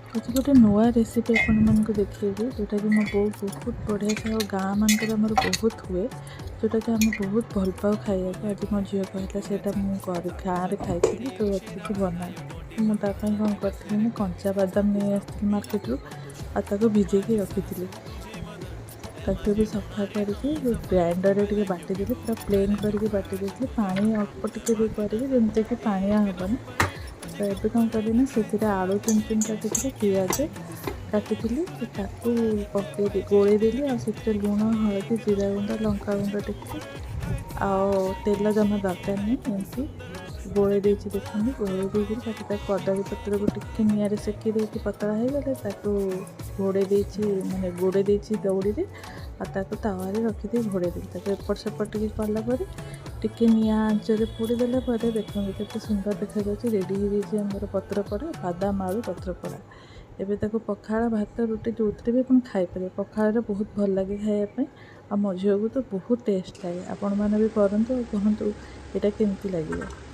आज गोटे नुआ रेसिपी आपको देखिए जोटा कि मो बो बहुत बढ़िया से गाँ मानक आमर बहुत हुए जोटा कि आम बहुत भल पाऊ खाइए। आज मो झील कहला से मुझे गाँव में खाई तो ये बना मुझे कौन करी कंचा बादाम नहीं आसती मार्केट रू आपको भिजेक रखी ताकि भी सफा करके ग्राइंडर टे बाटीदेली पूरा प्लेन करके बाटी देती पानी अल्प टिके करमती कि पानिया हेनी। तो ये कौन करी से आलू चुन चुन काटी पिज काटी ताकू पकई गोलेदेली आते लुण हलदी जीरा गुंड लंका गुंड टिके तेल जमा दरकार नहीं एमती गोले देखते गोले देकर कदली पत्र को टिके निआरे सेकी देती पतला हो गले घोड़े माने गोड़े दौड़ी तावे रखिदे घोड़े देती एपट सेपट टे कलापर टिके निआ आंचरे पोड़ीदेला देखते केते सुंदर देखा जाए रेडी हो आमर पत्रपड़ा बादाम आलू पत्रपड़ा। एबे ताको पखाड़ भात रुटी जो भी आप खाईपर पखाड़ बहुत भल लगे खायापी आ मो झील को तो बहुत टेस्ट लगे। आपण मैंने भी करूँ कहतु यहाँ केमती लगे।